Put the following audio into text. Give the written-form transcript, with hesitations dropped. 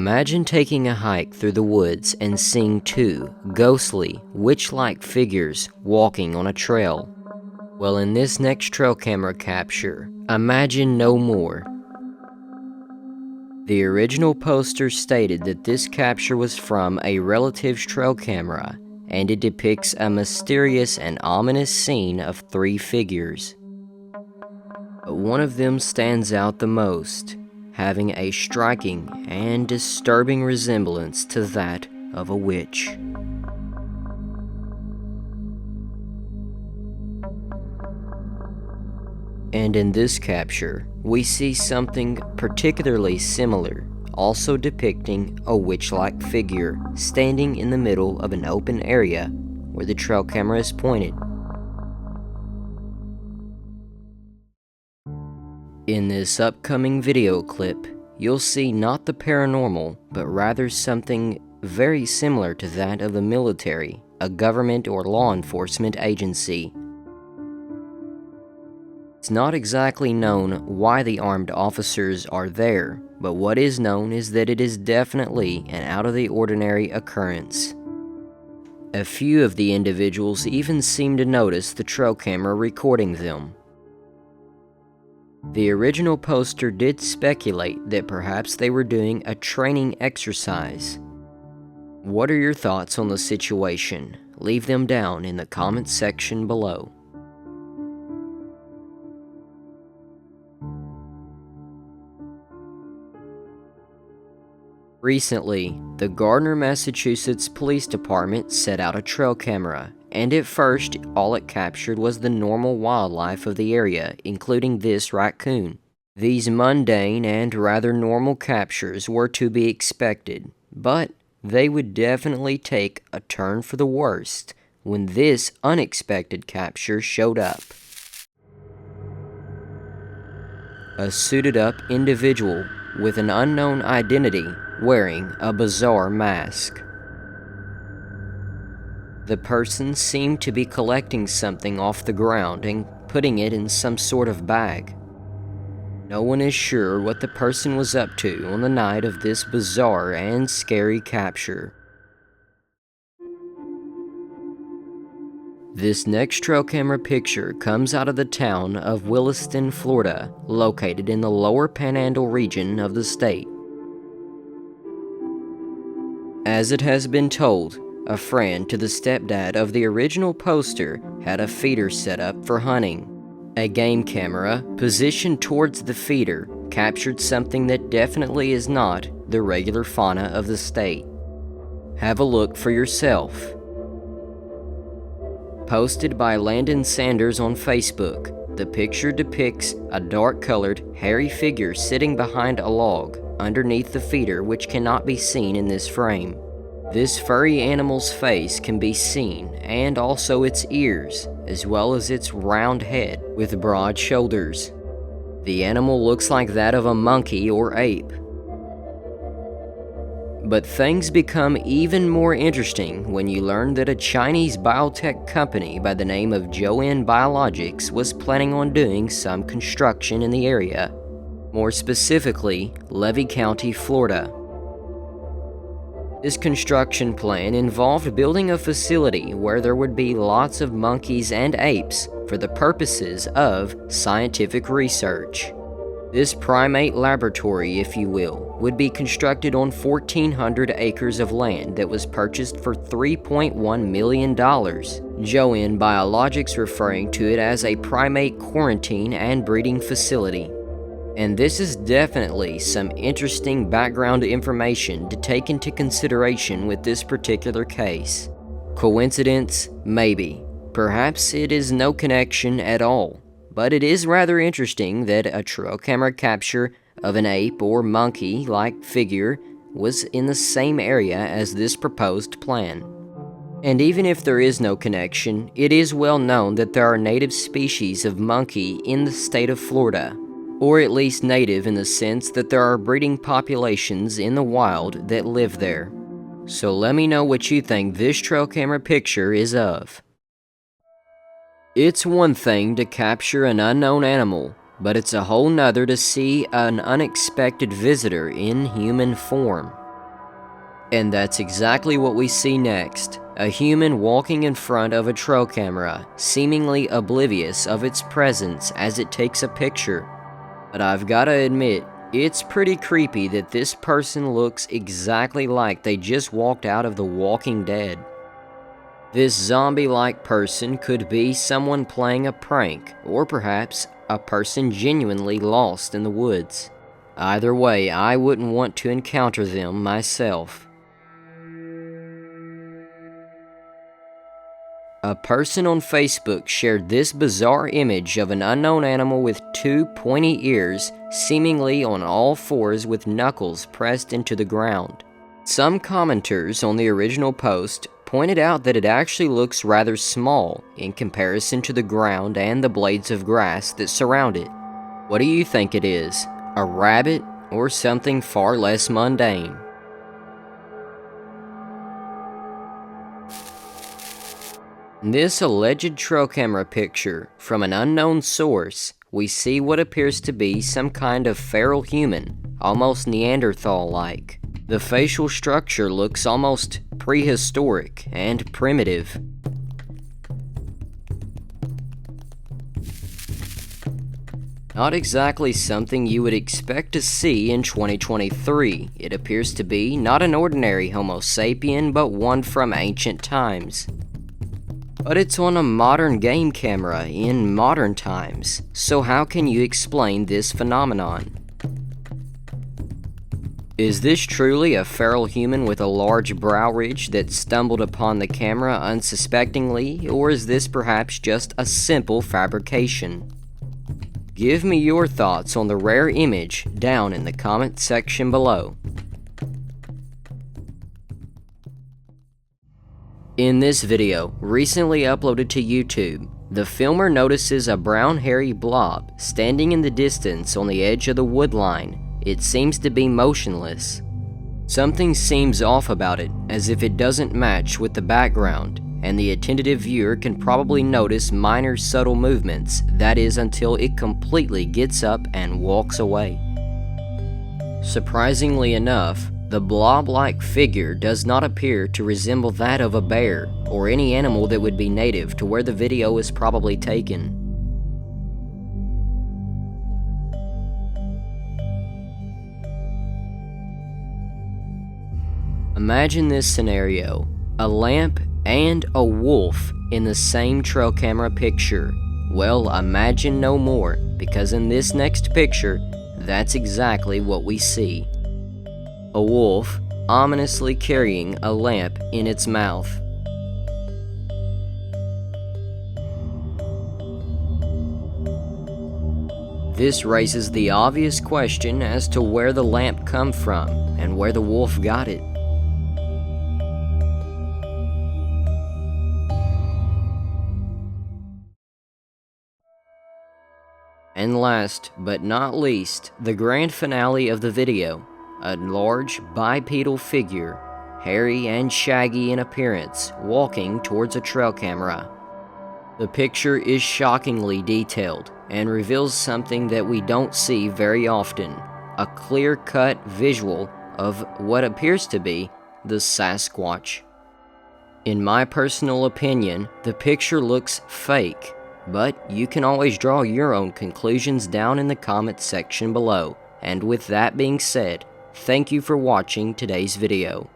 Imagine taking a hike through the woods and seeing two ghostly, witch-like figures walking on a trail. Well, in this next trail camera capture, imagine no more. The original poster stated that this capture was from a relative's trail camera, and it depicts a mysterious and ominous scene of three figures. But one of them stands out the most, having a striking and disturbing resemblance to that of a witch. And in this capture, we see something particularly similar, also depicting a witch-like figure standing in the middle of an open area where the trail camera is pointed. In this upcoming video clip, you'll see not the paranormal, but rather something very similar to that of the military, a government or law enforcement agency. It's not exactly known why the armed officers are there, but what is known is that it is definitely an out-of-the-ordinary occurrence. A few of the individuals even seem to notice the trail camera recording them. The original poster did speculate that perhaps they were doing a training exercise. What are your thoughts on the situation? Leave them down in the comments section below. Recently, the Gardner, Massachusetts Police Department set out a trail camera, and at first, all it captured was the normal wildlife of the area, including this raccoon. These mundane and rather normal captures were to be expected, but they would definitely take a turn for the worst when this unexpected capture showed up. A suited-up individual with an unknown identity wearing a bizarre mask. The person seemed to be collecting something off the ground and putting it in some sort of bag. No one is sure what the person was up to on the night of this bizarre and scary capture. This next trail camera picture comes out of the town of Williston, Florida, located in the lower Panhandle region of the state. As it has been told, a friend to the stepdad of the original poster had a feeder set up for hunting. A game camera, positioned towards the feeder, captured something that definitely is not the regular fauna of the state. Have a look for yourself. Posted by Landon Sanders on Facebook, the picture depicts a dark-colored, hairy figure sitting behind a log underneath the feeder, which cannot be seen in this frame. This furry animal's face can be seen, and also its ears, as well as its round head with broad shoulders. The animal looks like that of a monkey or ape. But things become even more interesting when you learn that a Chinese biotech company by the name of Join Biologics was planning on doing some construction in the area, more specifically, Levy County, Florida. This construction plan involved building a facility where there would be lots of monkeys and apes for the purposes of scientific research. This primate laboratory, if you will, would be constructed on 1,400 acres of land that was purchased for $3.1 million. Join Biologics referring to it as a primate quarantine and breeding facility. And this is definitely some interesting background information to take into consideration with this particular case. Coincidence? Maybe. Perhaps it is no connection at all. But it is rather interesting that a trail camera capture of an ape or monkey-like figure was in the same area as this proposed plan. And even if there is no connection, it is well known that there are native species of monkey in the state of Florida, or at least native in the sense that there are breeding populations in the wild that live there. So let me know what you think this trail camera picture is of. It's one thing to capture an unknown animal, but it's a whole nother to see an unexpected visitor in human form. And that's exactly what we see next. A human walking in front of a trail camera, seemingly oblivious of its presence as it takes a picture. But I've gotta admit, it's pretty creepy that this person looks exactly like they just walked out of The Walking Dead. This zombie-like person could be someone playing a prank, or perhaps a person genuinely lost in the woods. Either way, I wouldn't want to encounter them myself. A person on Facebook shared this bizarre image of an unknown animal with two pointy ears, seemingly on all fours with knuckles pressed into the ground. Some commenters on the original post pointed out that it actually looks rather small in comparison to the ground and the blades of grass that surround it. What do you think it is? A rabbit or something far less mundane? This alleged trail camera picture from an unknown source, we see what appears to be some kind of feral human, almost Neanderthal-like. The facial structure looks almost prehistoric and primitive. Not exactly something you would expect to see in 2023. It appears to be not an ordinary Homo sapien, but one from ancient times. But it's on a modern game camera in modern times, so how can you explain this phenomenon? Is this truly a feral human with a large brow ridge that stumbled upon the camera unsuspectingly, or is this perhaps just a simple fabrication? Give me your thoughts on the rare image down in the comment section below. In this video, recently uploaded to YouTube, the filmer notices a brown hairy blob standing in the distance on the edge of the wood line. It seems to be motionless. Something seems off about it, as if it doesn't match with the background, and the attentive viewer can probably notice minor subtle movements, that is until it completely gets up and walks away. Surprisingly enough, the blob-like figure does not appear to resemble that of a bear or any animal that would be native to where the video is probably taken. Imagine this scenario: a lamp and a wolf in the same trail camera picture. Well, imagine no more, because in this next picture, that's exactly what we see. A wolf ominously carrying a lamp in its mouth. This raises the obvious question as to where the lamp come from and where the wolf got it. And last but not least, the grand finale of the video. A large bipedal figure, hairy and shaggy in appearance, walking towards a trail camera. The picture is shockingly detailed and reveals something that we don't see very often: a clear-cut visual of what appears to be the Sasquatch. In my personal opinion, the picture looks fake, but you can always draw your own conclusions down in the comments section below. And with that being said, thank you for watching today's video.